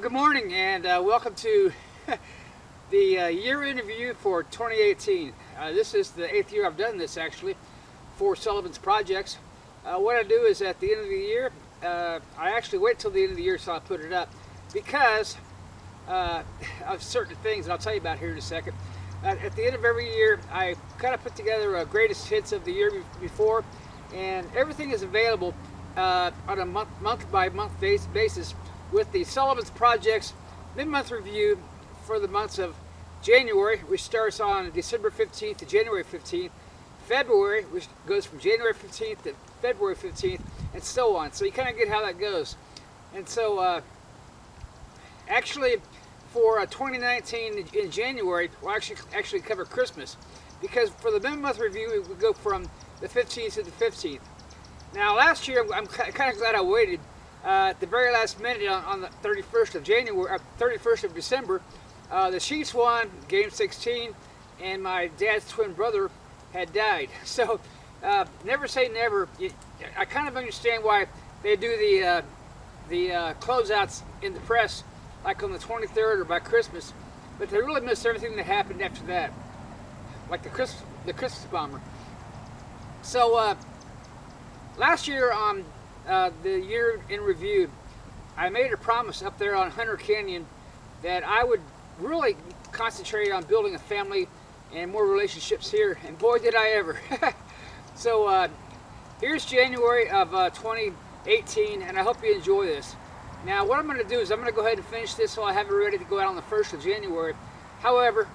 Good morning and welcome to the year in review for 2018. This is the 8th year I've done this actually for Sullivan's Projects. What I do is at the end of the year, I actually wait till the end of the year so I put it up because of certain things that I'll tell you about here in a second. At the end of every year, I kind of put together a greatest hits of the year before, and everything is available on a month by month basis with the Sullivan's Projects mid-month review for the months of January, which starts on December 15th to January 15th, February, which goes from January 15th to February 15th, and so on. So you kind of get how that goes. And so actually for 2019 in January, we'll actually cover Christmas, because for the mid-month review we go from the 15th to the 15th. Now last year, I'm kind of glad I waited. At the very last minute on the 31st of January, 31st of December, the Chiefs won Game 16, and my dad's twin brother had died. So never say never. I kind of understand why they do the closeouts in the press like on the 23rd or by Christmas, but they really miss everything that happened after that, like the Christmas bomber. So last year on the year in review, I made a promise up there on Hunter Canyon that I would really concentrate on building a family and more relationships here, and boy did I ever. So here's January of 2018, and I hope you enjoy this. Now what I'm going to do is I'm going to go ahead and finish this so I have it ready to go out on the 1st of January. However,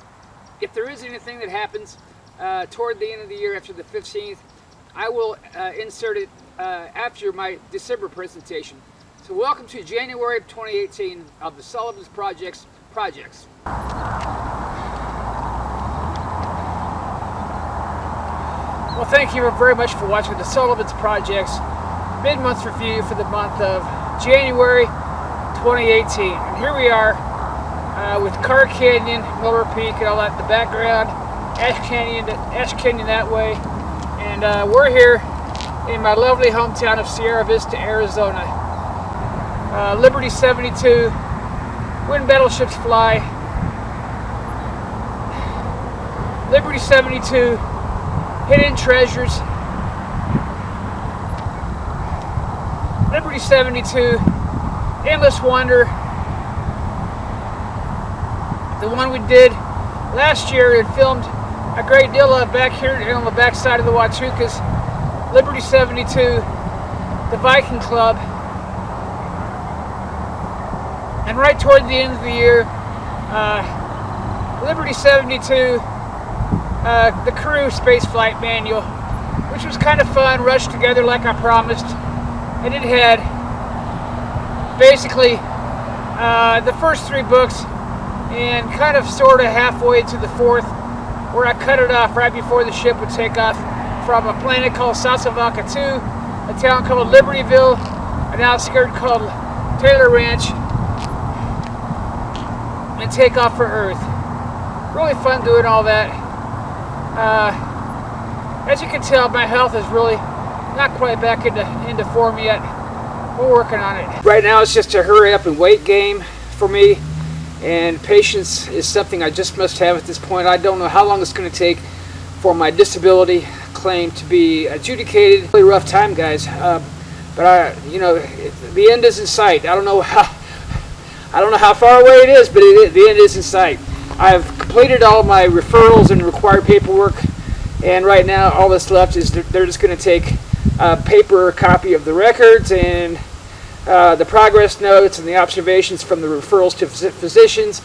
if there is anything that happens toward the end of the year after the 15th, I will insert it after my December presentation. So welcome to January of 2018 of the Sullivan's Projects. Well, thank you very much for watching the Sullivan's Projects mid-month review for the month of January 2018. And here we are with Carr Canyon, Miller Peak, and all that in the background. Ash Canyon that way. And we're here in my lovely hometown of Sierra Vista, Arizona. Liberty 72, when battleships fly. Liberty 72, hidden treasures. Liberty 72, endless wonder. The one we did last year and filmed a great deal of back here on the backside of the Huachucas. Liberty 72, the Viking Club. And right toward the end of the year, Liberty 72, the crew spaceflight manual, which was kind of fun, rushed together like I promised. And it had basically the first 3 books and kind of sort of halfway to the 4th, where I cut it off right before the ship would take off from a planet called Sasavaca 2, a town called Libertyville, an outskirt called Taylor Ranch, and take off for Earth. Really fun doing all that. As you can tell, my health is really not quite back into form yet. We're working on it. Right now it's just a hurry up and wait game for me, and patience is something I just must have at this point. I don't know how long it's going to take for my disability claim to be adjudicated. Really rough time, guys. But the end is in sight. I don't know how far away it is, but the end is in sight. I've completed all of my referrals and required paperwork, and right now all that's left is they're just going to take a paper copy of the records and the progress notes and the observations from the referrals to physicians,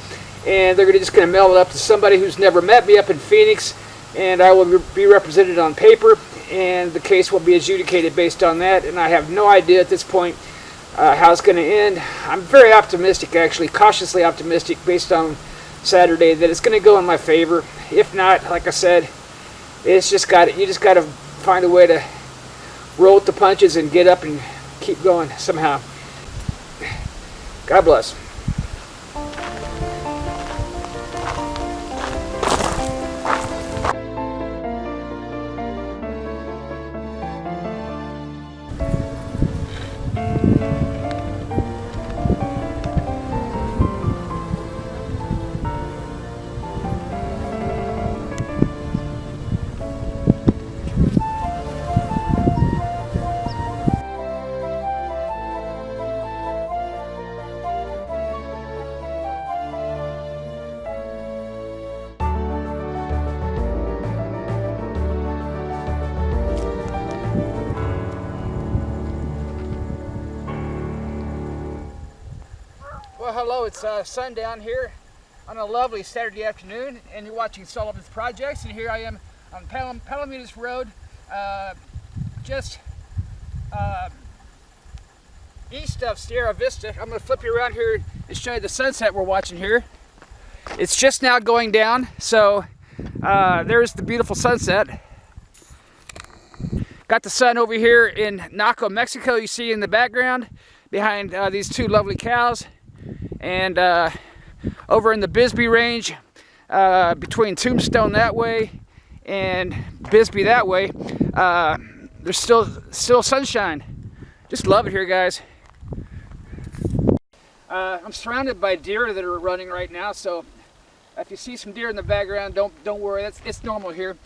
and they're just going to mail it up to somebody who's never met me up in Phoenix, and I will be represented on paper, and the case will be adjudicated based on that. And I have no idea at this point how it's going to end. I'm very optimistic, actually, cautiously optimistic, based on Saturday, that it's going to go in my favor. If not, like I said, you just got to find a way to roll with the punches and get up and keep going somehow. God bless. hello, it's sundown here on a lovely Saturday afternoon, and you're watching Sullivan's Projects, and here I am on Palomitas Road, just east of Sierra Vista. I'm going to flip you around here and show you the sunset we're watching here. It's just now going down, so there's the beautiful sunset. Got the sun over here in Naco, Mexico, you see in the background, behind these two lovely cows. And over in the Bisbee Range, between Tombstone that way and Bisbee that way, there's still sunshine. Just love it here, guys. I'm surrounded by deer that are running right now, so if you see some deer in the background, don't worry. It's normal here.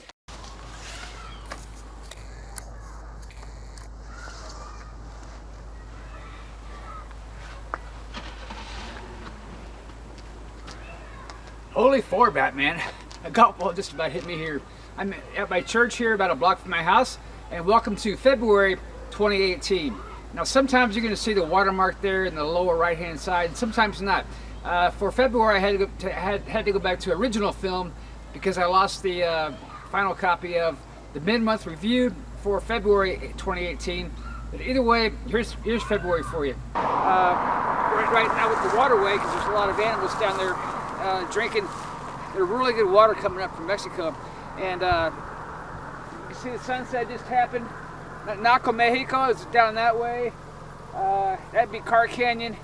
Holy four, Batman. A golf ball just about hit me here. I'm at my church here about a block from my house, and welcome to February 2018. Now sometimes you're going to see the watermark there in the lower right hand side, and sometimes not. For February I had to go back to original film because I lost the final copy of the mid-month review for February 2018. But either way, here's February for you. Right now with the waterway, because there's a lot of animals down there drinking. There's really good water coming up from Mexico, and you see the sunset just happened. Naco, Mexico is down that way. That'd be Carr Canyon,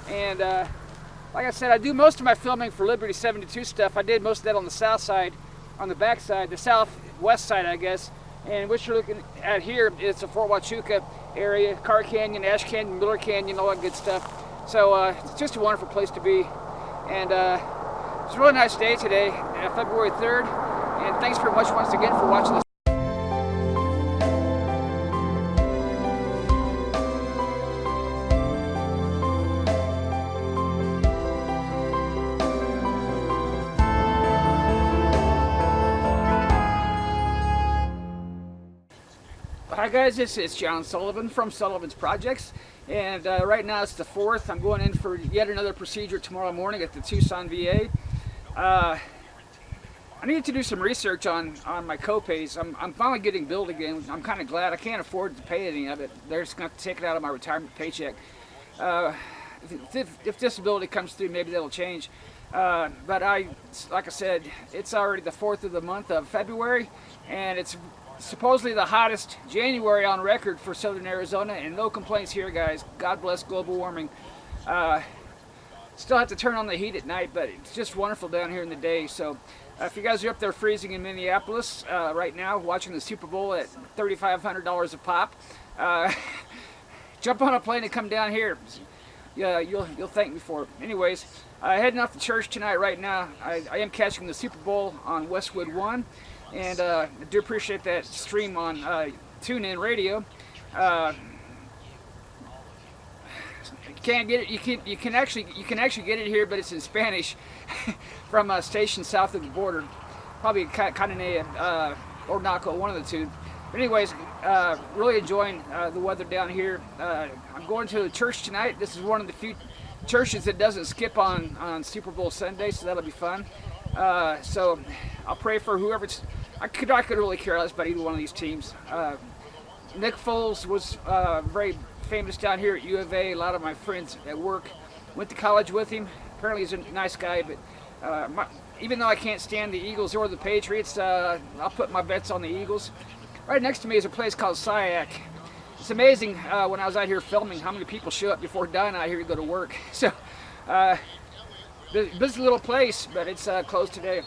and like I said, I do most of my filming for Liberty 72 stuff. I did most of that on the south side, on the back side, the southwest side, I guess. And what you're looking at here is the Fort Huachuca area, Carr Canyon, Ash Canyon, Miller Canyon, all that good stuff. So it's just a wonderful place to be, and it's a really nice day today, February 3rd, and thanks very much once again for watching this. Hi guys, it's John Sullivan from Sullivan's Projects, and right now it's the 4th. I'm going in for yet another procedure tomorrow morning at the Tucson VA. I need to do some research on my co-pays. I'm finally getting billed again. I'm kind of glad. I can't afford to pay any of it. They're just going to take it out of my retirement paycheck. If disability comes through, maybe that'll change. But like I said, it's already the 4th of the month of February, and it's supposedly the hottest January on record for southern Arizona, and no complaints here, guys. God bless global warming. Still have to turn on the heat at night, but it's just wonderful down here in the day. So if you guys are up there freezing in Minneapolis right now, watching the Super Bowl at $3,500 a pop, jump on a plane and come down here. Yeah, you'll thank me for it. Anyways, heading off to church tonight right now. I am catching the Super Bowl on Westwood One. And I do appreciate that stream on TuneIn Radio. You can't get it. You can actually get it here, but it's in Spanish from a station south of the border, probably Cananea or Naco, one of the two. But anyways, really enjoying the weather down here. I'm going to the church tonight. This is one of the few churches that doesn't skip on Super Bowl Sunday, so that'll be fun. So I'll pray for whoever's. I could really care less about either one of these teams. Nick Foles was very famous down here at U of A. A lot of my friends at work went to college with him. Apparently he's a nice guy, but even though I can't stand the Eagles or the Patriots, I'll put my bets on the Eagles. Right next to me is a place called Syak. It's amazing when I was out here filming how many people show up before dying out here to go to work. So busy little place, but it's closed today.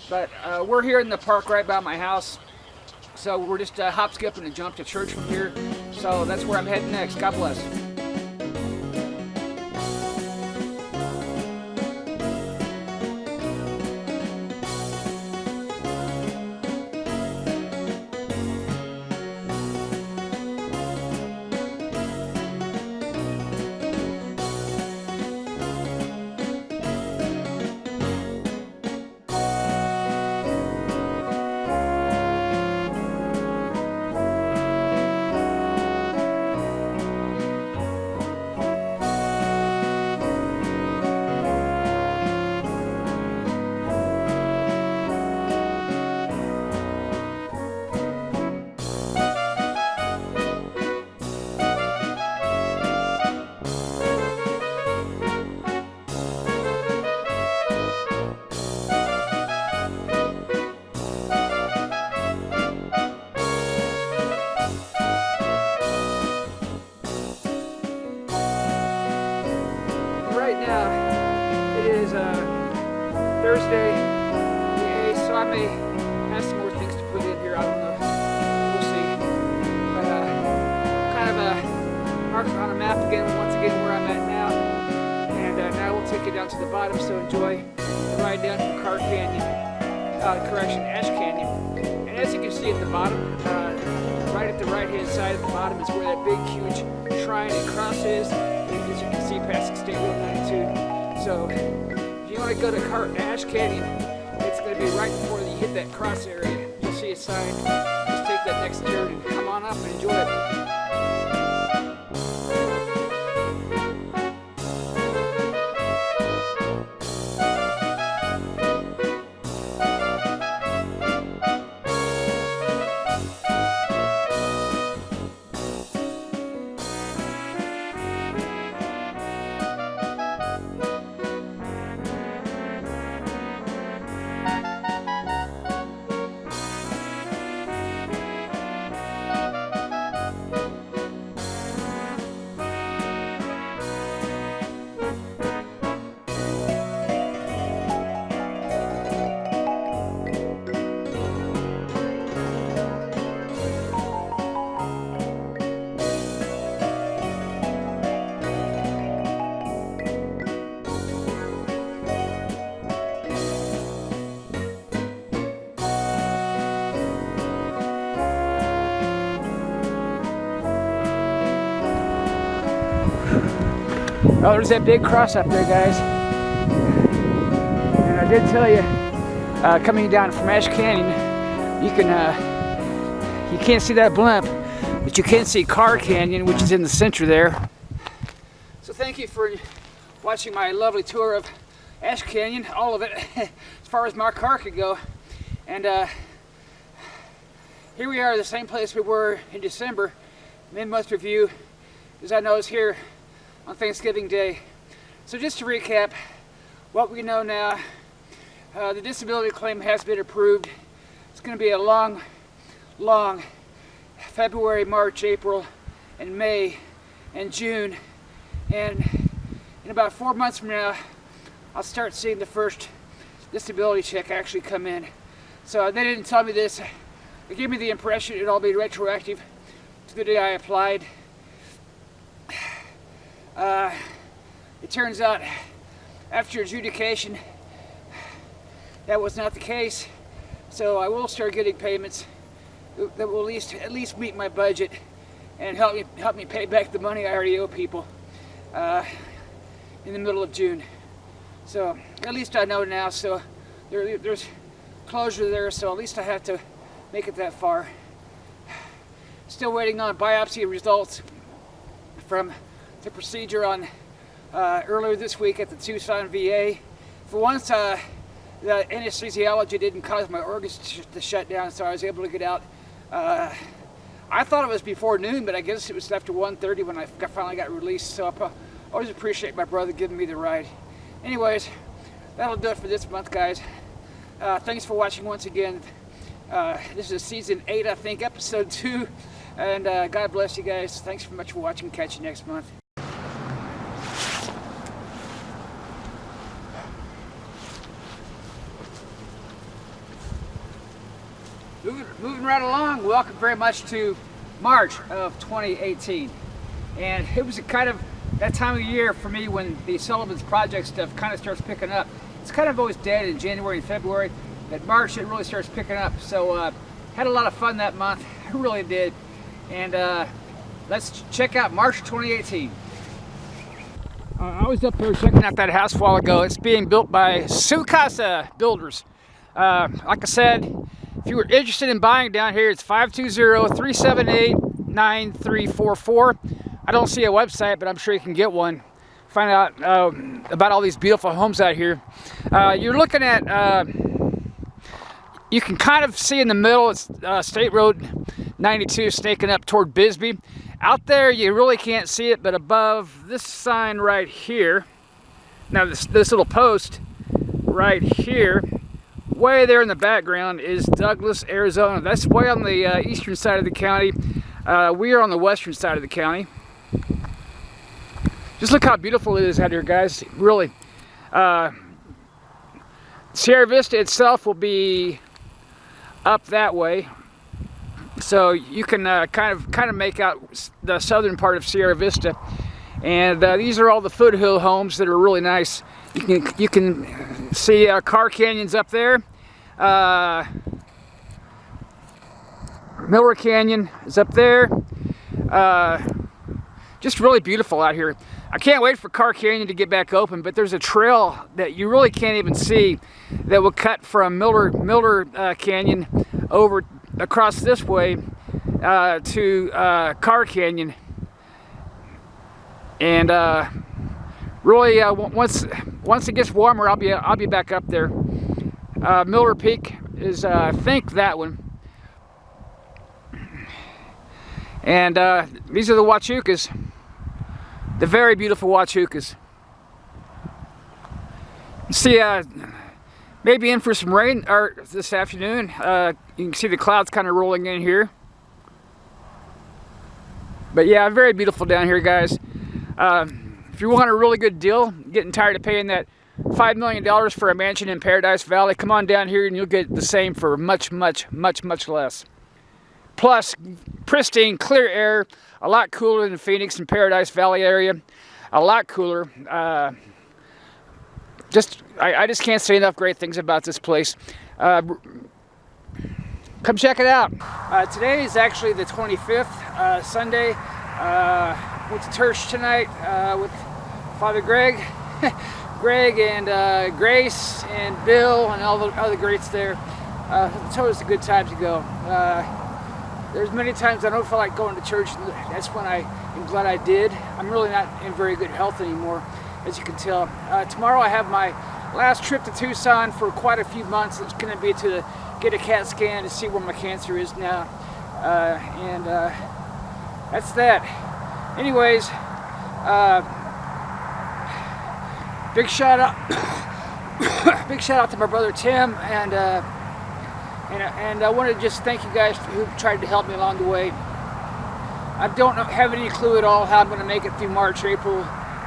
But we're here in the park right by my house, so we're just hop, skip, and a jump to church from here. So that's where I'm heading next. God bless. I may have some more things to put in here. I don't know. We'll see. But kind of mark on a map again, once again, where I'm at now. And now we'll take you down to the bottom. So enjoy the ride down from Carr Canyon, Ash Canyon. And as you can see at the bottom, right at the right-hand side at the bottom is where that big, huge shrine and cross is. And as you can see, passing State Road 92. So if you want to go to Ash Canyon, it's going to be right before you hit that cross area. You'll see a sign. Just take that next turn and come on up and enjoy it. Oh, there's that big cross up there, guys. And I did tell you, coming down from Ash Canyon, you can't see that blimp, but you can see Carr Canyon, which is in the center there. So thank you for watching my lovely tour of Ash Canyon, all of it, as far as my car could go. And here we are, the same place we were in December, mid-month review, as I know is here on Thanksgiving Day. So just to recap what we know now, the disability claim has been approved. It's going to be a long February, March, April, and May, and June. And in about 4 months from now, I'll start seeing the first disability check actually come in. So they didn't tell me this. They gave me the impression it'd all be retroactive to the day I applied. It turns out after adjudication that was not the case, so I will start getting payments that will at least meet my budget and help me pay back the money I already owe people in the middle of June. So at least I know now, so there's closure there, so at least I have to make it that far. Still waiting on biopsy results from the procedure on earlier this week at the Tucson VA. For once, the anesthesiology didn't cause my organs to shut down, so I was able to get out. I thought it was before noon, but I guess it was after 1:30 when I finally got released, so I always appreciate my brother giving me the ride. Anyways, that'll do it for this month, guys. Thanks for watching once again. This is season 8, I think, episode 2, and God bless you guys. Thanks very much for watching. Catch you next month. Moving right along, welcome very much to March of 2018. And it was kind of that time of year for me when the Sullivan's Project stuff kind of starts picking up. It's kind of always dead in January and February, but March it really starts picking up. So had a lot of fun that month, I really did. And let's check out March 2018. I was up there checking out that house a while ago. It's being built by Sukasa Builders. Like I said, if you were interested in buying down here, it's 520-378-9344. I don't see a website, but I'm sure you can get one. Find out about all these beautiful homes out here. You're looking at, you can kind of see in the middle, it's State Road 92 snaking up toward Bisbee. Out there, you really can't see it, but above this sign right here, now this little post right here, way there in the background is Douglas, Arizona. That's way on the eastern side of the county. We are on the western side of the county. Just look how beautiful it is out here, guys. Really. Sierra Vista itself will be up that way, so you can kind of make out the southern part of Sierra Vista. And these are all the foothill homes that are really nice. You can see Carr Canyon's up there. Miller Canyon is up there. Just really beautiful out here. I can't wait for Carr Canyon to get back open, but there's a trail that you really can't even see that will cut from Miller Canyon over across this way to Carr Canyon. And really, once it gets warmer, I'll be back up there. Miller Peak is I think that one. And these are the Huachucas, the very beautiful Huachucas. See, maybe in for some rain this afternoon. You can see the clouds kind of rolling in here. But yeah, very beautiful down here, guys. If you want a really good deal, getting tired of paying that $5 million for a mansion in Paradise Valley, come on down here and you'll get the same for much, much, much, much less. Plus, pristine, clear air, a lot cooler than Phoenix and Paradise Valley area. A lot cooler. I just can't say enough great things about this place. Come check it out. Today is actually the 25th, Sunday. Went to church tonight with Father Greg, Greg and Grace and Bill and all the other greats there. It's always a good time to go. There's many times I don't feel like going to church, and that's when I am glad I did. I'm really not in very good health anymore, as you can tell. Tomorrow I have my last trip to Tucson for quite a few months. It's going to be to get a CAT scan to see where my cancer is now. And that's that. Anyways, big shout out to my brother Tim, and I want to just thank you guys who tried to help me along the way. I don't have any clue at all how I'm going to make it through March, April,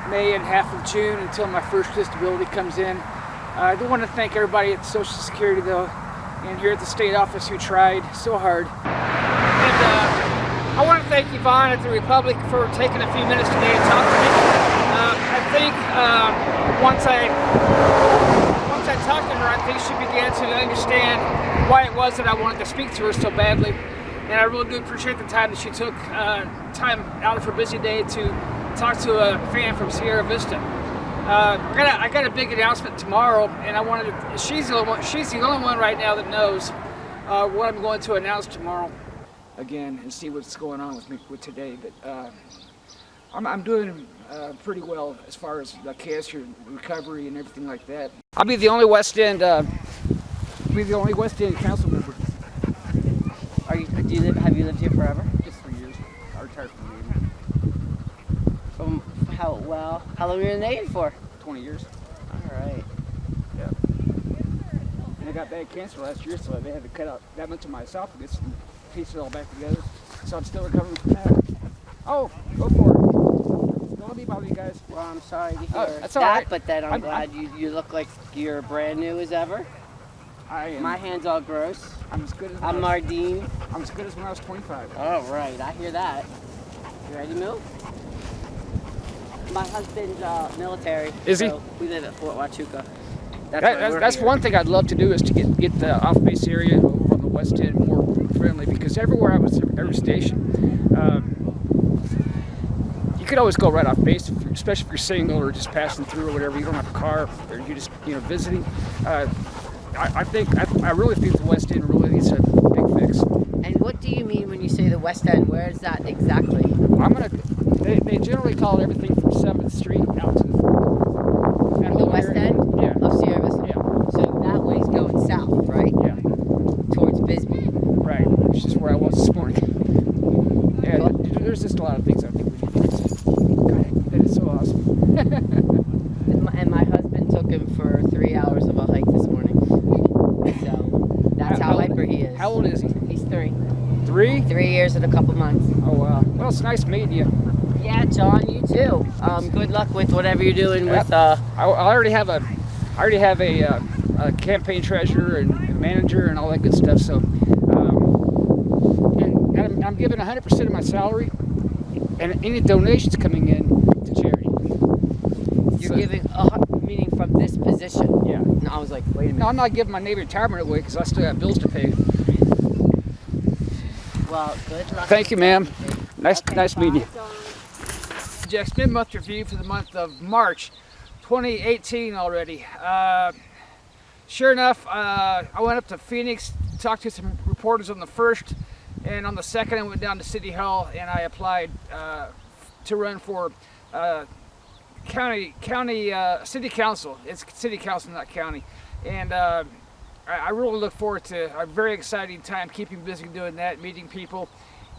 May, and half of June until my first disability comes in. I do want to thank everybody at Social Security, though, and here at the state office who tried so hard. And I want to thank Yvonne at the Republic for taking a few minutes today to talk to me. I think once I talked to her, I think she began to understand why it was that I wanted to speak to her so badly. And I really do appreciate the time that she took time out of her busy day to talk to a fan from Sierra Vista. I got a big announcement tomorrow, and I wanted to, she's the only one right now that knows what I'm going to announce tomorrow. Again, and see what's going on with me today, but I'm doing pretty well as far as the cancer recovery and everything like that. I'll be the only West End council member. Have you lived here forever? Just 3 years. I retired from the Navy. How long were you in the Navy for? 20 years. All right. Yeah. And I got bad cancer last year, so they had to cut out that much of my esophagus and piece it all back together. So I'm still recovering from that. Oh, go for it. Don't let me bother you guys. Well, I'm sorry to hear that's all that, right. but then I'm glad you look like you're brand new as ever. I am. My hand's all gross. I'm as good as I'm Mardine. I'm as good as when I was 25. Oh, right. I hear that. You ready to move? My husband's military. Is he? So we live at Fort Huachuca. That's one thing I'd love to do is to get the off-base area over on the West End more friendly, because everywhere I was ever stationed, you could always go right off base, especially if you're single or just passing through or whatever. You don't have a car, or you're just visiting. I really think the West End really needs a big fix. And what do you mean when you say the West End? Where is that exactly? They generally call everything from 7th Street out to the West End? Yeah. Of Sierra Vista? Yeah. So that way's going south, right? Yeah. Towards Bisbee? Right, which is where I was this morning. Yeah, Cool. There's just a lot of things I think we need to fix. God, that is so awesome. And my husband took him for 3 hours of a hike this morning. So that's how hyper he is. How old is he? He's 3. 3? 3 years and a couple months. Oh wow. Well, it's nice meeting you. Yeah, John, you too. Good luck with whatever you're doing with. I already have a campaign treasurer and manager and all that good stuff. So, and I'm giving 100% of my salary and any donations coming in to charity. You're giving, meaning from this position? Yeah. And I was like, wait a minute. No, I'm not giving my Navy retirement away because I still have bills to pay. Well, good luck. Thank you, ma'am. Nice meeting you. Bye. Jack's mid-month review for the month of March 2018 already. Sure enough, I went up to Phoenix, talked to some reporters on the 1st, and on the 2nd I went down to City Hall and I applied to run for city council. It's city council, not county. And I really look forward to a very exciting time, keeping busy doing that, meeting people.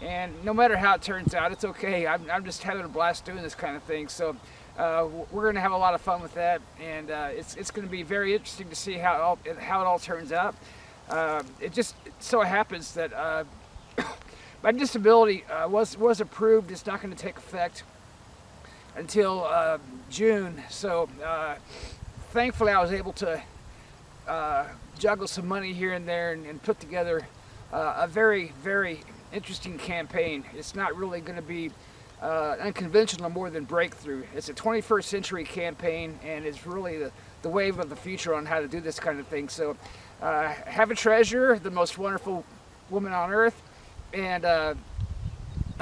And no matter how it turns out, it's okay. I'm just having a blast doing this kind of thing. So we're going to have a lot of fun with that, and it's going to be very interesting to see how it all turns out. It just so happens that my disability was approved. It's not going to take effect until June. So thankfully, I was able to juggle some money here and there and put together a very, very interesting campaign. It's not really going to be unconventional more than breakthrough. It's a 21st century campaign, and it's really the wave of the future on how to do this kind of thing. So have a treasurer, the most wonderful woman on earth, and I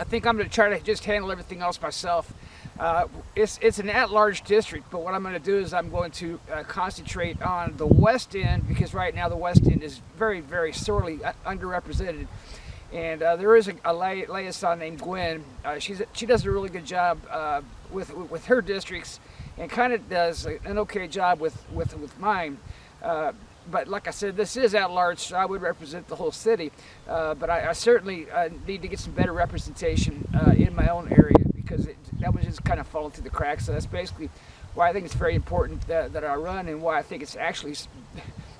think I'm going to try to just handle everything else myself. It's an at-large district, but what I'm going to do is I'm going to concentrate on the West End, because right now the West End is very, very sorely underrepresented. And there is a liaison named Gwen. She does a really good job with her districts, and kind of does an okay job with mine. But like I said, this is at large, so I would represent the whole city. But I certainly need to get some better representation in my own area, because that was just kind of falling through the cracks. So that's basically why I think it's very important that I run, and why I think it's actually,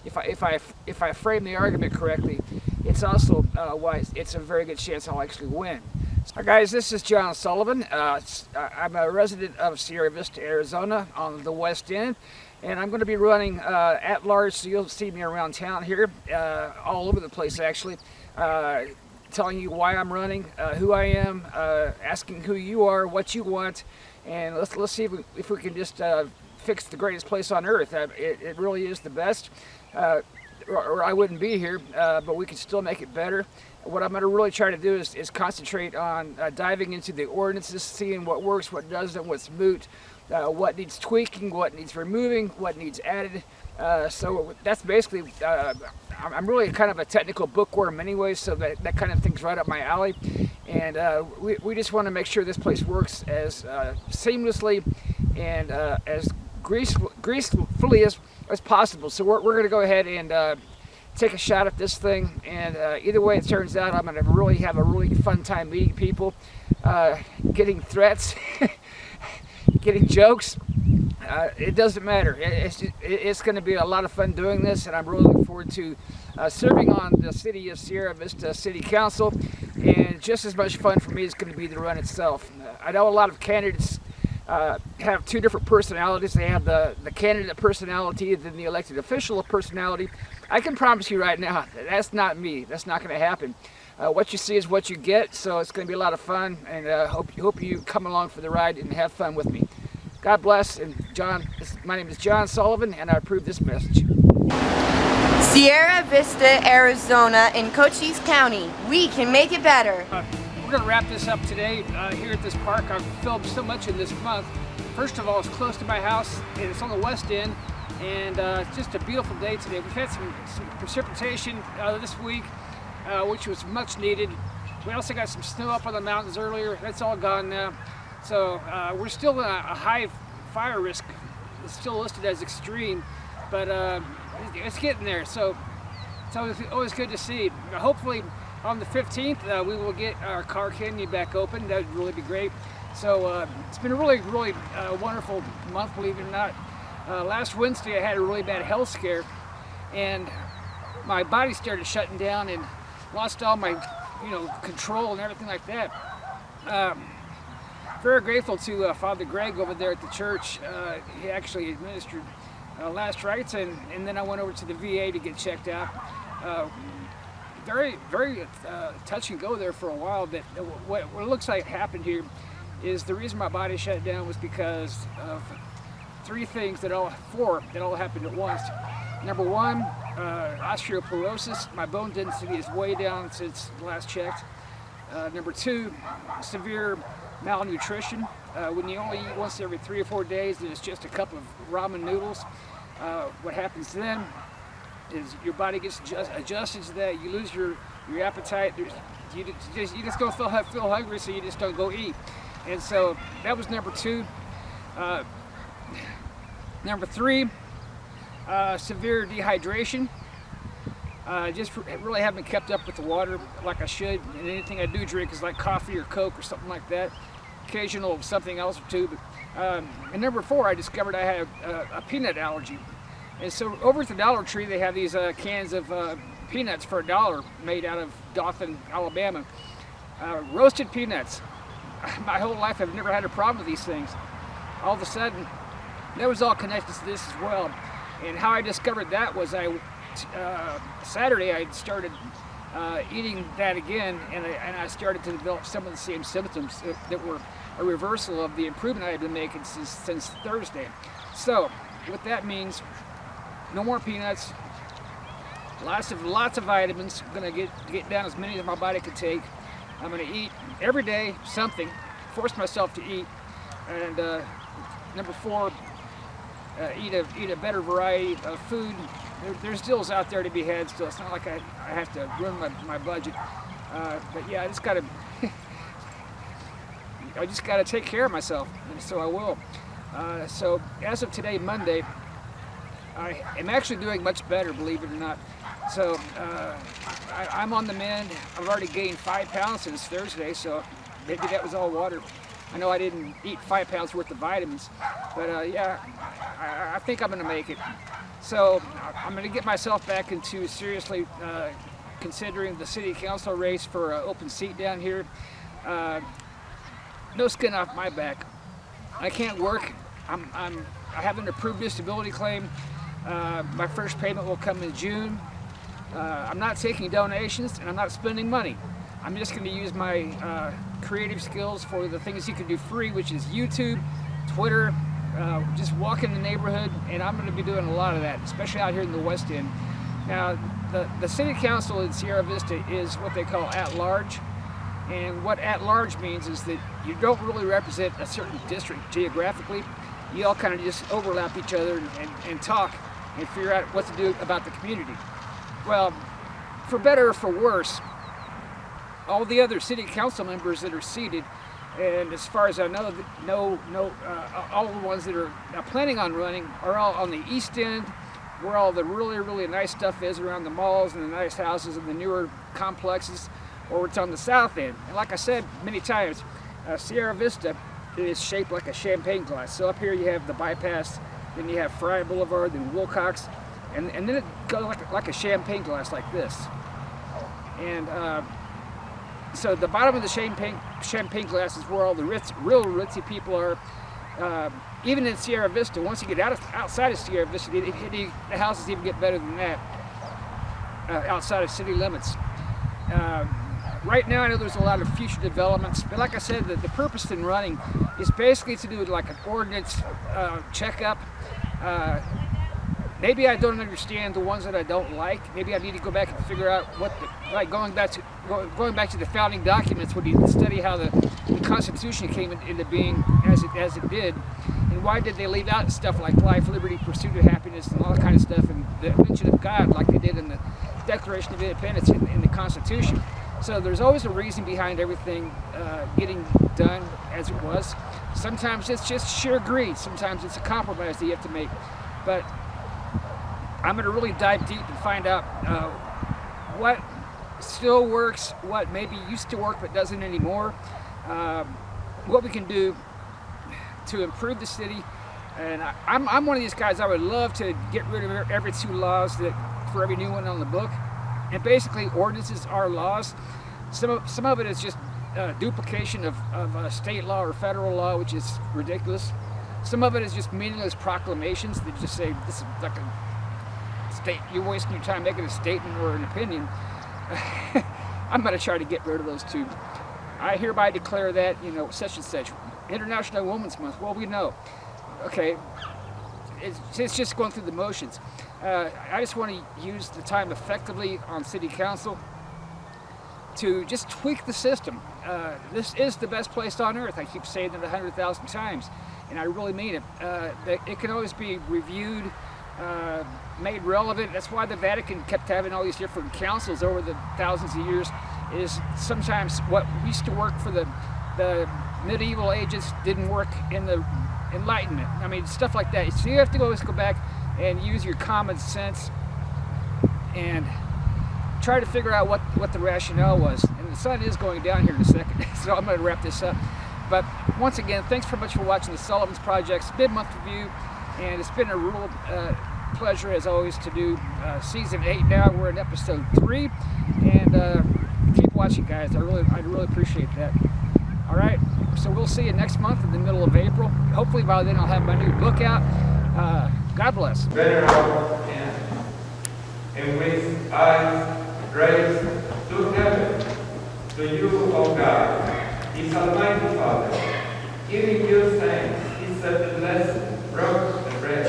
if I frame the argument correctly, it's also why it's a very good chance I'll actually win. Hi guys, this is John Sullivan. I'm a resident of Sierra Vista, Arizona on the West End, and I'm going to be running at large, so you'll see me around town here, all over the place actually, telling you why I'm running, who I am, asking who you are, what you want, and let's see if we can just fix the greatest place on earth. It really is the best. Or I wouldn't be here, but we can still make it better. What I'm going to really try to do is concentrate on diving into the ordinances, seeing what works, what doesn't, what's moot, what needs tweaking, what needs removing, what needs added. So that's basically, I'm really kind of a technical bookworm anyway, so that kind of thing's right up my alley. And we just want to make sure this place works as seamlessly and as gracefully as possible. So we're going to go ahead and take a shot at this thing, and either way it turns out, I'm going to really have a really fun time meeting people, getting threats, getting jokes. It doesn't matter. It's going to be a lot of fun doing this, and I'm really looking forward to serving on the City of Sierra Vista City Council, and just as much fun for me is going to be the run itself. I know a lot of candidates have two different personalities. They have the candidate personality and then the elected official personality. I can promise you right now, that's not me. That's not going to happen. What you see is what you get, so it's going to be a lot of fun, and hope you come along for the ride and have fun with me. God bless, and my name is John Sullivan, and I approve this message. Sierra Vista, Arizona, in Cochise County. We can make it better. We're going to wrap this up today here at this park. I've filmed so much in this month. First of all, it's close to my house, and it's on the West End, and it's just a beautiful day today. We've had some precipitation this week, which was much needed. We also got some snow up on the mountains earlier. That's all gone now. So we're still in a high fire risk. It's still listed as extreme, but it's getting there. So it's always good to see. Hopefully on the 15th, we will get our Car Canyon back open. That would really be great. So it's been a really, really wonderful month, believe it or not. Last Wednesday, I had a really bad health scare, and my body started shutting down and lost all my, control and everything like that. Very grateful to Father Greg over there at the church. He actually administered last rites, and then I went over to the VA to get checked out. Very touch and go there for a while. But what it looks like happened here is the reason my body shut down was because of four that all happened at once. Number one, osteoporosis. My bone density is way down since last checked. Number two, severe malnutrition. When you only eat once every 3 or 4 days and it's just a cup of ramen noodles, what happens then is your body gets adjusted to that. You lose your appetite. You just don't feel hungry, so you just don't go eat. And so that was number two. Number three, severe dehydration. Just really haven't kept up with the water like I should, and anything I do drink is like coffee or Coke or something like that. Occasional something else or two. But, and number four, I discovered I had a peanut allergy. And so over at the Dollar Tree, they have these cans of peanuts for $1 made out of Dothan, Alabama. Roasted peanuts. My whole life I've never had a problem with these things. All of a sudden, that was all connected to this as well. And how I discovered that was Saturday I started eating that again, and I started to develop some of the same symptoms that were a reversal of the improvement I had been making since Thursday. So what that means, no more peanuts, lots of vitamins. I'm gonna get down as many as my body could take. I'm gonna eat every day something, force myself to eat, and number four, eat a better variety of food. There's deals out there to be had still. It's not like I have to ruin my budget. But yeah, I just gotta take care of myself, and so I will. So as of today, Monday, I am actually doing much better, believe it or not. So I'm on the mend. I've already gained 5 pounds since Thursday, so maybe that was all water. I know I didn't eat 5 pounds worth of vitamins, but yeah, I think I'm gonna make it. So I'm gonna get myself back into seriously considering the city council race for an open seat down here. No skin off my back. I can't work. I have an approved disability claim. My first payment will come in June. I'm not taking donations and I'm not spending money. I'm just going to use my creative skills for the things you can do free, which is YouTube, Twitter, just walk in the neighborhood, and I'm going to be doing a lot of that, especially out here in the West End. Now, the city council in Sierra Vista is what they call at-large, and what at-large means is that you don't really represent a certain district geographically. You all kind of just overlap each other and talk and figure out what to do about the community. Well, for better or for worse, all the other city council members that are seated, and as far as I know, all the ones that are planning on running are all on the East End, where all the really nice stuff is around the malls and the nice houses and the newer complexes, or it's on the South End. And like I said many times, Sierra Vista is shaped like a champagne glass. So up here you have the bypass, then you have Fry Boulevard, then Wilcox, and then it goes like a champagne glass like this. And so the bottom of the champagne glass is where all the real ritzy people are. Even in Sierra Vista, once you get outside of Sierra Vista, the houses even get better than that outside of city limits. Right now, I know there's a lot of future developments, but like I said, the purpose in running is basically to do like an ordinance checkup. Maybe I don't understand the ones that I don't like. Maybe I need to go back and figure out going back to the founding documents, when you study how the Constitution came into being as it did, and why did they leave out stuff like life, liberty, pursuit of happiness, and all that kind of stuff, and the mention of God like they did in the Declaration of Independence in the Constitution. So there's always a reason behind everything getting done as it was. Sometimes it's just sheer greed. Sometimes it's a compromise that you have to make. But I'm going to really dive deep and find out what still works, what maybe used to work but doesn't anymore, what we can do to improve the city. And I'm one of these guys, I would love to get rid of every 2 laws for every new one on the book. And basically, ordinances are laws. Some of it is just duplication of state law or federal law, which is ridiculous. Some of it is just meaningless proclamations that just say this is like a state. You're wasting your time making a statement or an opinion. I'm going to try to get rid of those too. I hereby declare that, such and such. International Women's Month. Well, we know. Okay, it's just going through the motions. I just want to use the time effectively on City Council to just tweak the system. This is the best place on earth. I keep saying it 100,000 times, and I really mean it. It can always be reviewed, made relevant. That's why the Vatican kept having all these different councils over the thousands of years. Is sometimes what used to work for the medieval ages didn't work in the Enlightenment. I mean, stuff like that. So you have to always go back and use your common sense and try to figure out what the rationale was. And the sun is going down here in a second, so I'm going to wrap this up. But once again, thanks very much for watching the Sullivan's Project's mid-month review, and it's been a real pleasure as always to do season 8 now. We're in episode 3, and keep watching, guys. I really appreciate that. All right, so we'll see you next month in the middle of April. Hopefully by then I'll have my new book out. God bless. Better our hand, and with eyes raised to heaven, to you, O God, His Almighty Father, giving you thanks, He said the blessing, broke the bread,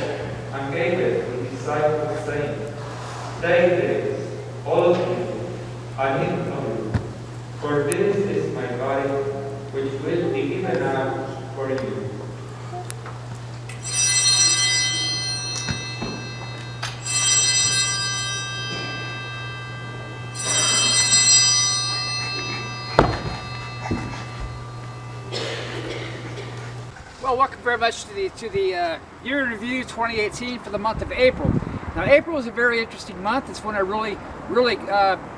and gave it to His disciples, saying, take this, all of you, and eat of it, for this is my body, which will be given out for you. Well, welcome very much to the year in review 2018 for the month of April. Now, April is a very interesting month. It's when I really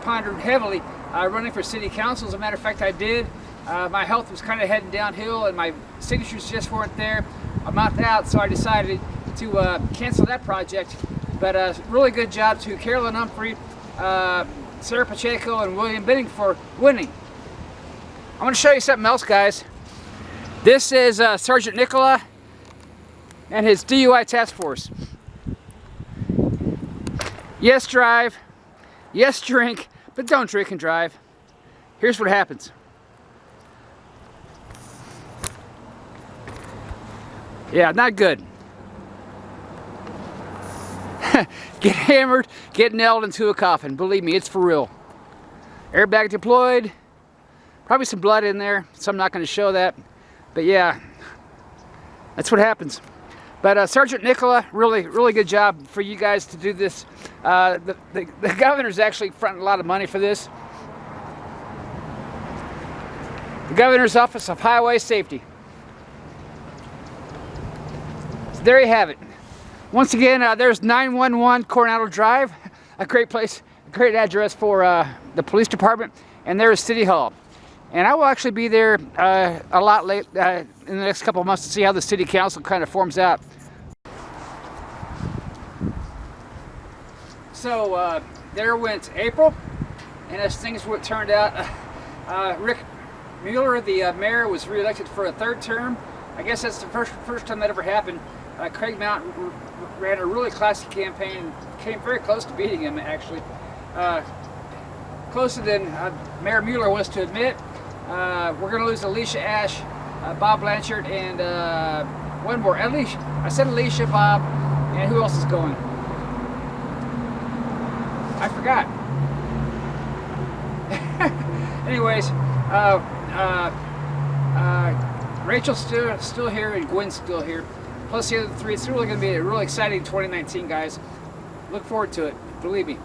pondered heavily running for city council. As a matter of fact, I did. My health was kind of heading downhill, and my signatures just weren't there a month out, so I decided to cancel that project. But really good job to Carolyn Humphrey, Sarah Pacheco, and William Benning for winning. I'm going to show you something else, guys. This is Sergeant Nicola and his DUI task force. Yes, drive. Yes, drink, but don't drink and drive. Here's what happens. Yeah, not good. Get hammered, get nailed into a coffin. Believe me, it's for real. Airbag deployed. Probably some blood in there, so I'm not going to show that. But yeah, that's what happens. But Sergeant Nicola, really good job for you guys to do this. The governor's actually fronting a lot of money for this. The Governor's Office of Highway Safety. So there you have it. Once again, there's 911 Coronado Drive, a great place, a great address for the police department, and there is City Hall. And I will actually be there a lot late in the next couple of months to see how the city council kind of forms out. So there went April, and as things turned out, Rick Mueller, the mayor, was reelected for a third term. I guess that's the first time that ever happened. Craig Mount ran a really classy campaign, came very close to beating him actually. Closer than Mayor Mueller was to admit. We're going to lose Alicia Ash, Bob Blanchard, and one more. I said Alicia, Bob, and who else is going? I forgot. Anyways, Rachel's still here, and Gwen's still here. Plus the other three. It's really going to be a really exciting 2019, guys. Look forward to it. Believe me.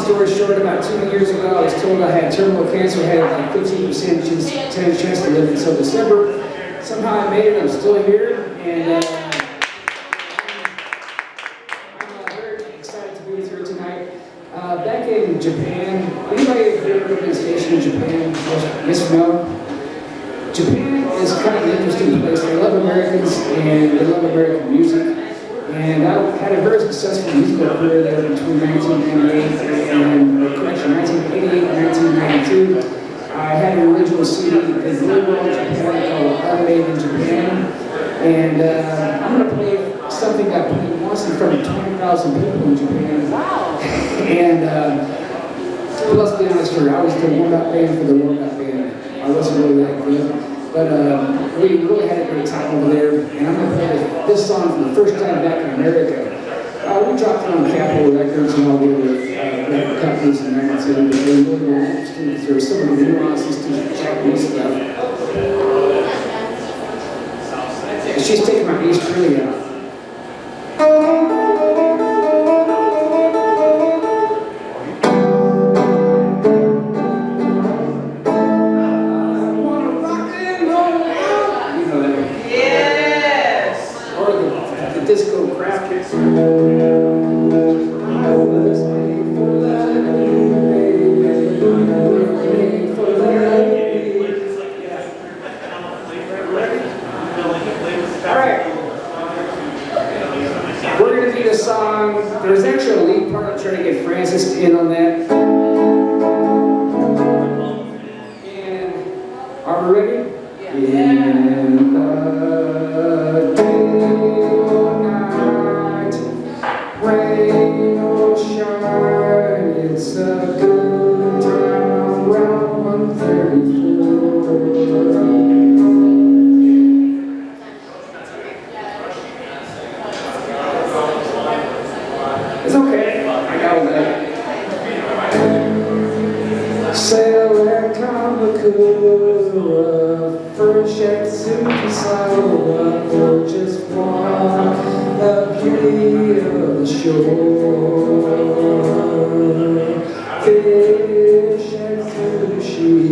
story short, about 2 years ago, I was told I had terminal cancer. I had like 15% chance to live until December. Somehow I made it. I'm still here, and I'm very excited to be with you tonight. Back in Japan, anybody here ever been stationed in Japan? Yes or no? Japan is kind of an interesting place. They love Americans and they love American music. And I had a very successful musical career there between 1998 and, 1988 and 1992. I had an original CD in Blue World, Japan called Unmade in Japan. And I'm going to play something I played once in front of 20,000 people in Japan. Wow! And let's be honest here, I was the warm-up band for the warm-up band. I wasn't really that good. But we really had a great time over there, and I'm going to play this song for the first time back in America. We dropped it on Capitol Records and all the other record companies in America, but they were really interesting because there were so many nuances to the Japanese stuff. She's taking my East really out. Disco crap. Alright. We're going to do this song. There's actually a lead part. I'm trying to get Francis in on that. And are we ready? Yeah. In the day or night, rain or shine, it's a good time around 134. It's okay, I got all that. Sail at Kamakura, first at Tsukisawa, or just walk the beauty of the shore. Fish and sushi,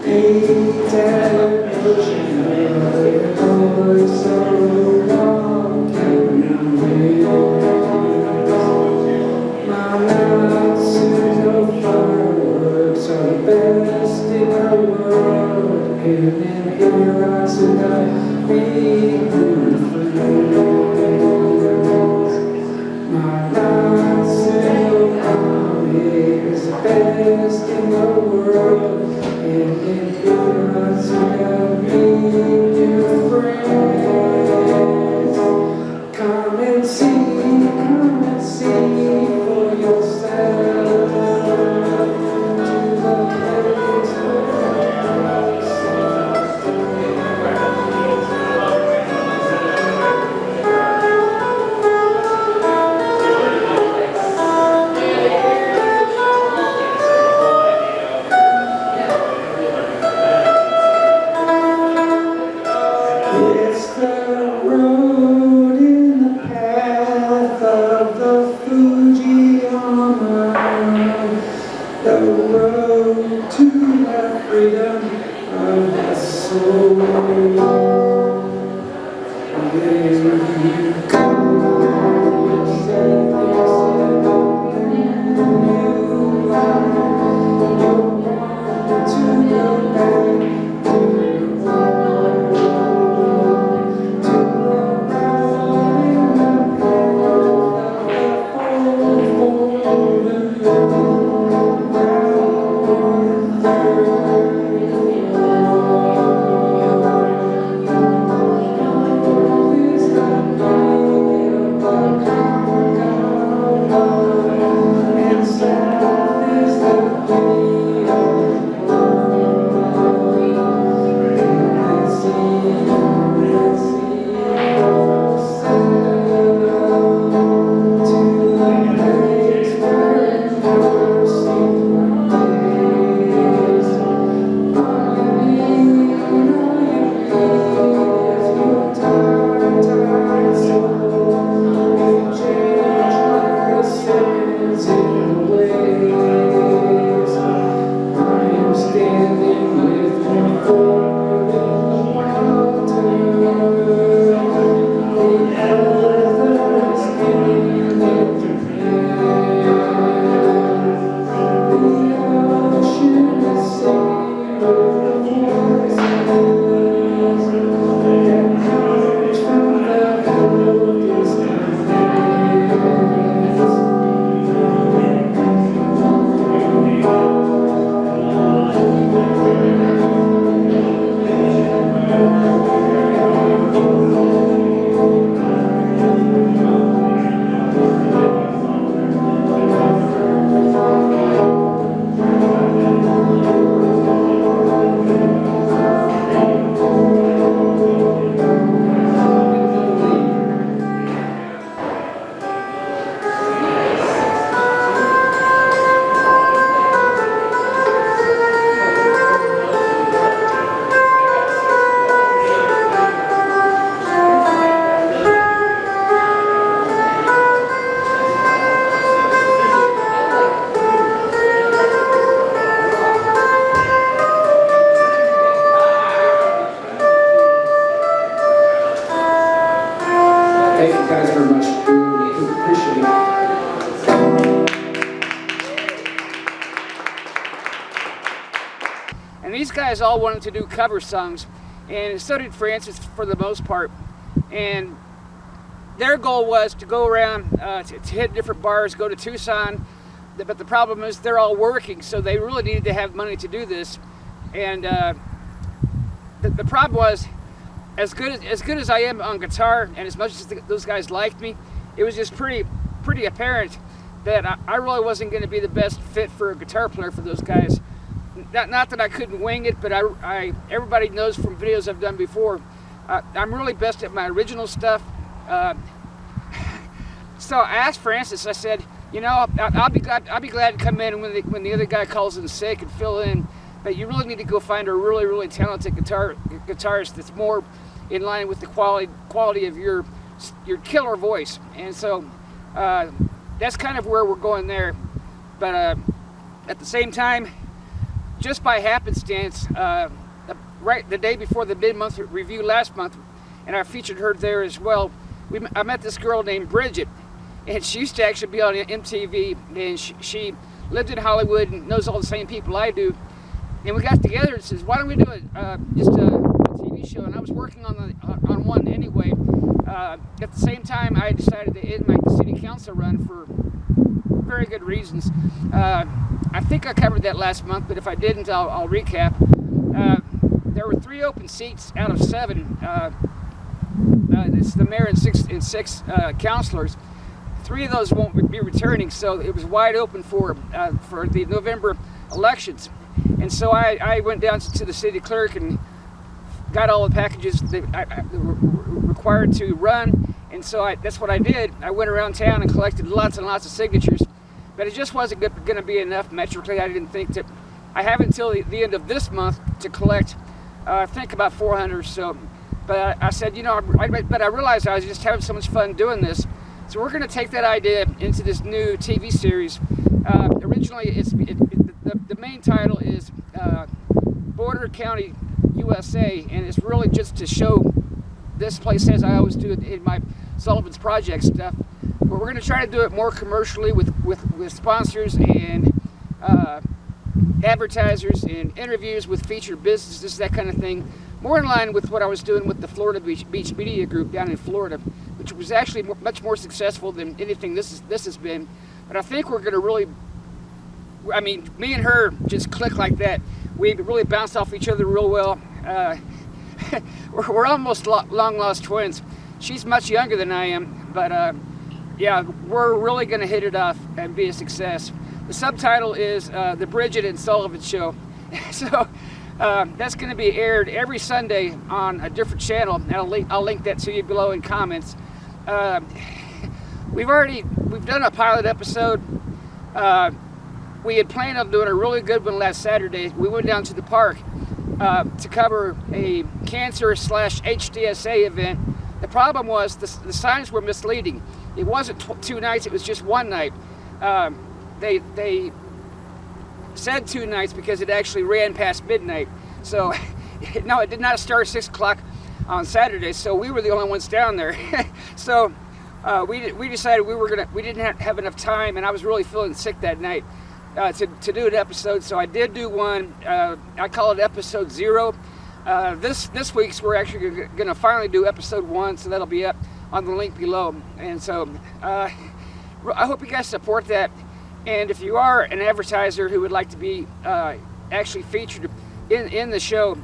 eat at an ocean, voice of walking wheels. My nights of fireworks are the best in the world, and in here I sit up being my nights of army is the best in the world, and in here I sit up being your friends. Come and see for yourself. It's the road in the path of the Fujiyama, the road to the freedom of the soul. When you come, you say there's a new life, you want to go back to your home. Thank you guys very much. We appreciate it. And these guys all wanted to do cover songs, and so did Francis for the most part. And their goal was to go around to hit different bars, go to Tucson. But the problem is they're all working, so they really needed to have money to do this. And the problem was, as good as I am on guitar, and as much as those guys liked me, it was just pretty apparent that I really wasn't going to be the best fit for a guitar player for those guys. Not that I couldn't wing it, but everybody knows from videos I've done before, I'm really best at my original stuff. So I asked Francis, I said, you know, I'll be glad to come in when the other guy calls in sick and fill in, but you really need to go find a really talented guitarist that's more in line with the quality of your killer voice. And so that's kind of where we're going there. But at the same time, just by happenstance, right the day before the mid-month review last month, and I featured her there as well, I met this girl named Bridget, and she used to actually be on MTV, and she lived in Hollywood and knows all the same people I do. And we got together and says, why don't we do just a TV show? And I was working on one anyway. At the same time, I decided to end my city council run for very good reasons. I think I covered that last month, but if I didn't, I'll recap. There were 3 open seats out of 7. It's the mayor and six councilors. 3 of those won't be returning, so it was wide open for the November elections. And so I went down to the city clerk and got all the packages that were required to run. And so that's what I did. I went around town and collected lots and lots of signatures, but it just wasn't going to be enough metrically. I didn't think that. I have until the end of this month to collect, I think about 400 or so. But I said, you know, but I realized I was just having so much fun doing this. So we're going to take that idea into this new TV series. Originally, the main title is Border County, USA, and it's really just to show this place, as I always do in my Sullivan's Project stuff. But we're going to try to do it more commercially with sponsors and advertisers and interviews with featured businesses, that kind of thing. More in line with what I was doing with the Florida Beach Media Group down in Florida, which was actually much more successful than anything this has been. But I think we're going to really, I mean, me and her just click like that. We really bounce off each other real well. We're almost long lost twins. She's much younger than I am, but yeah, we're really going to hit it off and be a success. The subtitle is The Bridget and Sullivan Show. So that's going to be aired every Sunday on a different channel, and I'll link that to you below in comments. We've done a pilot episode. We had planned on doing a really good one last Saturday. We went down to the park to cover a cancer/HDSA event. The problem was the signs were misleading. It wasn't 2 nights, it was just 1 night. They said 2 nights because it actually ran past midnight. So, no, it did not start at 6 o'clock on Saturday, so we were the only ones down there. So we decided we didn't have enough time, and I was really feeling sick that night to do an episode. So I did do one. I call it episode 0. This week's we're actually going to finally do episode 1, so that'll be up on the link below. And so I hope you guys support that. And if you are an advertiser who would like to be actually featured in the show,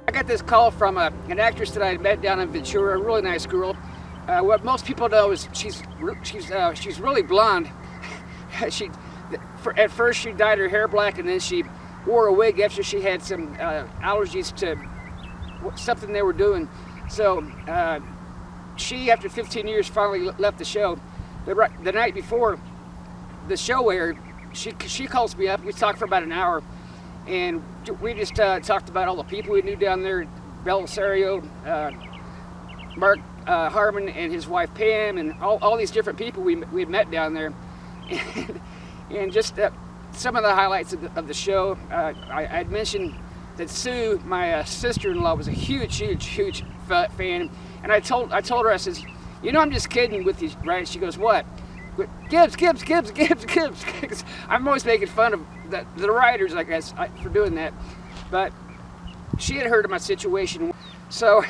I got this call from an actress that I had met down in Ventura, a really nice girl. What most people know is she's really blonde. At first she dyed her hair black, and then she wore a wig after she had some allergies to something they were doing. So she, after 15 years, finally left the show. The night before the show aired, she calls me up. We talked for about an hour. and we just talked about all the people we knew down there, Belisario, Mark Harmon and his wife Pam, and all these different people we had met down there, and just some of the highlights of the show. I had mentioned that Sue, my sister-in-law, was a huge fan, and I told her, I says, you know, I'm just kidding with you, right? She goes, what? Gibbs. I'm always making fun of the writers, I guess, for doing that, but she had heard of my situation, so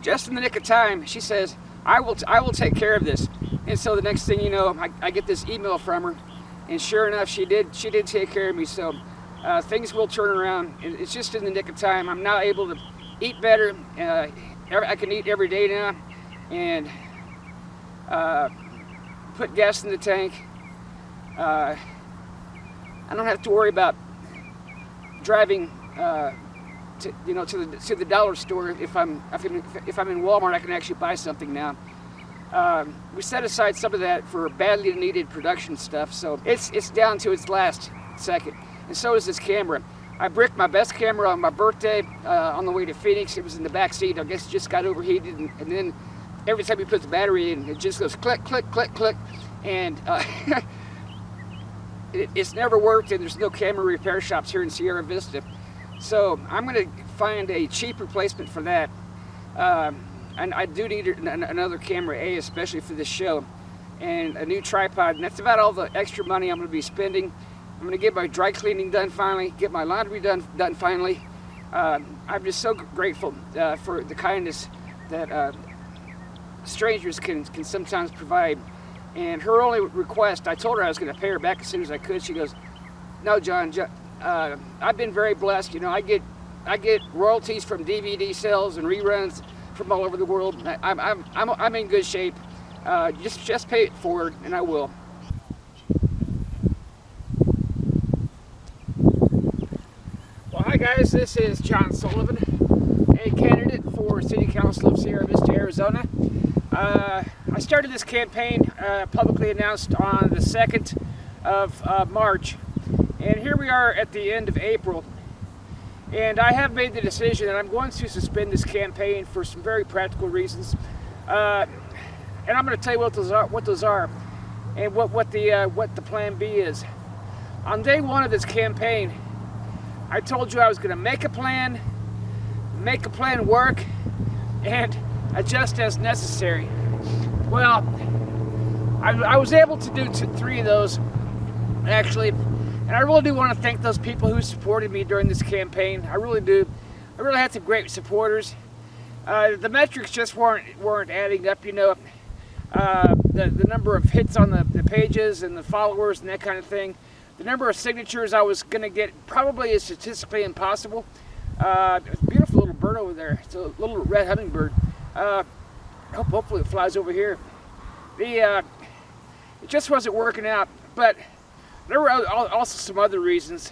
just in the nick of time, she says, I will take care of this. And so the next thing you know, I get this email from her, and sure enough, she did take care of me. So things will turn around. It's just in the nick of time. I'm now able to eat better. I can eat every day now, and put gas in the tank. I don't have to worry about driving to the dollar store. If I'm in Walmart, I can actually buy something now. We set aside some of that for badly needed production stuff, so it's down to its last second. And so is this camera. I bricked my best camera on my birthday on the way to Phoenix. It was in the back seat. I guess it just got overheated, and then every time you put the battery in, it just goes click, click, click, click, and it's never worked, and there's no camera repair shops here in Sierra Vista. So I'm going to find a cheap replacement for that. And I do need another camera, especially for this show, and a new tripod, and that's about all the extra money I'm going to be spending. I'm going to get my dry cleaning done finally, get my laundry done finally. I'm just so grateful for the kindness that strangers can sometimes provide. And her only request, I told her I was going to pay her back as soon as I could. She goes, no, John, I've been very blessed. You know, I get royalties from DVD sales and reruns from all over the world. I'm in good shape. Just pay it forward, and I will. Well, hi guys, this is John Sullivan, a candidate for City Council of Sierra Vista, Arizona. I started this campaign publicly announced on the 2nd of March, and here we are at the end of April. And I have made the decision that I'm going to suspend this campaign for some very practical reasons. And I'm going to tell you what those are, and what the plan B is. On day one of this campaign, I told you I was going to make a plan work, and adjust as necessary. Well, I was able to do 3 of those, actually. And I really do want to thank those people who supported me during this campaign. I really do. I really had some great supporters. The metrics just weren't adding up, you know. The number of hits on the pages and the followers and that kind of thing. The number of signatures I was going to get probably is statistically impossible. It's a beautiful little bird over there. It's a little red hummingbird. Hopefully it flies over here. It just wasn't working out, but there were also some other reasons.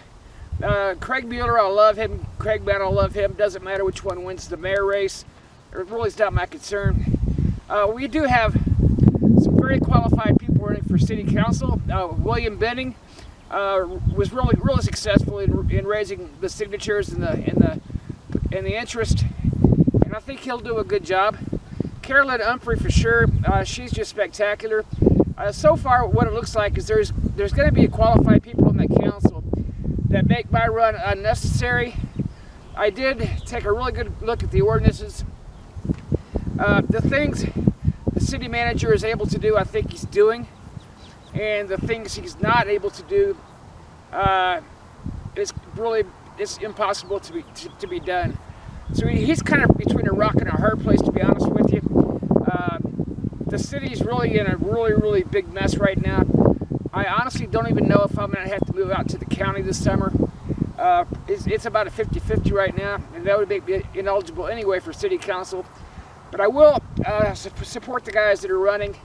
Craig Mueller, I love him. Craig Brown, I love him. Doesn't matter which one wins the mayor race. It really is not my concern. We do have some very qualified people running for city council. William Benning was really successful in raising the signatures and the interest, and I think he'll do a good job. Carolyn Humphrey, for sure. She's just spectacular. So far, what it looks like is there's going to be qualified people on that council that make my run unnecessary. I did take a really good look at the ordinances. The things the city manager is able to do, I think he's doing, and the things he's not able to do, it's impossible to be done. So he's kind of between a rock and a hard place, to be honest with you. The city's really in a really big mess right now. I honestly don't even know if I'm going to have to move out to the county this summer. It's about a 50-50 right now, and that would make me ineligible anyway for city council. But I will support the guys that are running.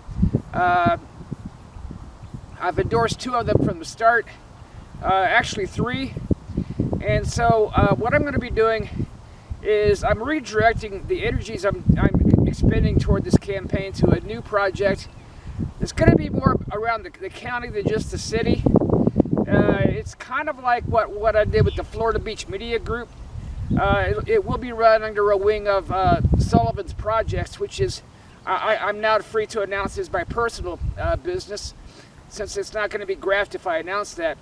I've endorsed 2 of them from the start, actually 3. And so what I'm going to be doing is I'm redirecting the energies I'm expending toward this campaign to a new project. It's going to be more around the county than just the city. It's kind of like what I did with the Florida Beach Media Group. It will be run under a wing of Sullivan's Projects, which is, I'm now free to announce is my personal business, since it's not going to be graphed if I announce that.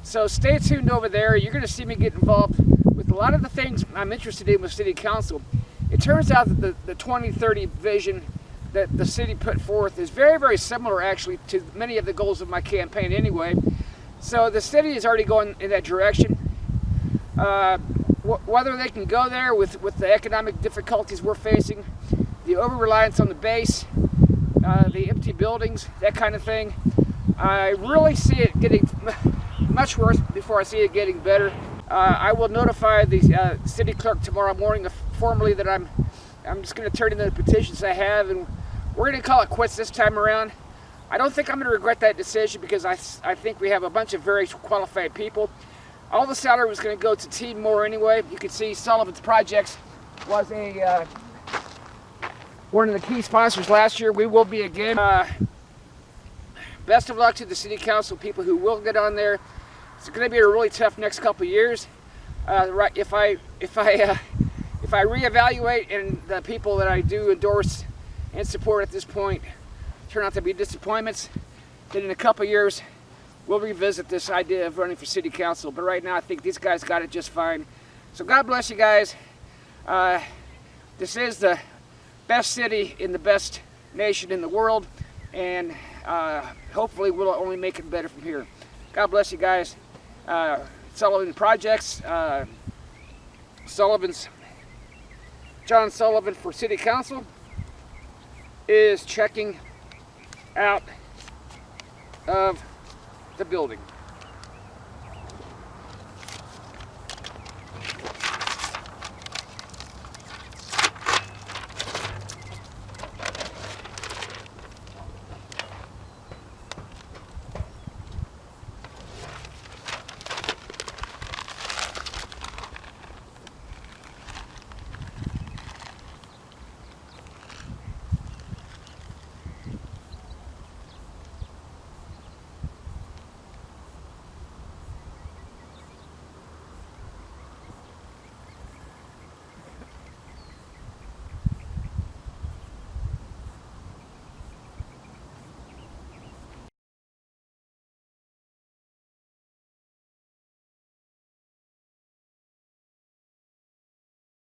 So stay tuned over there. You're going to see me get involved with a lot of the things I'm interested in with City Council. It turns out that the 2030 vision that the city put forth is very, very similar actually to many of the goals of my campaign anyway. So the city is already going in that direction. Whether they can go there with the economic difficulties we're facing, the over-reliance on the base, the empty buildings, that kind of thing, I really see it getting much worse before I see it getting better. I will notify the city clerk tomorrow morning formally that I'm just going to turn in the petitions I have, and we're going to call it quits this time around. I don't think I'm going to regret that decision, because I think we have a bunch of very qualified people. All the salary was going to go to Team Moore anyway. You can see Sullivan's Projects was one of the key sponsors last year. We will be again. Best of luck to the City Council people who will get on there. It's going to be a really tough next couple of years. If I reevaluate and the people that I do endorse and support at this point turn out to be disappointments, then in a couple of years we'll revisit this idea of running for City Council. But right now I think these guys got it just fine. So God bless you guys. This is the best city in the best nation in the world, and hopefully we'll only make it better from here. God bless you guys. Sullivan Projects, John Sullivan for City Council is checking out of the building.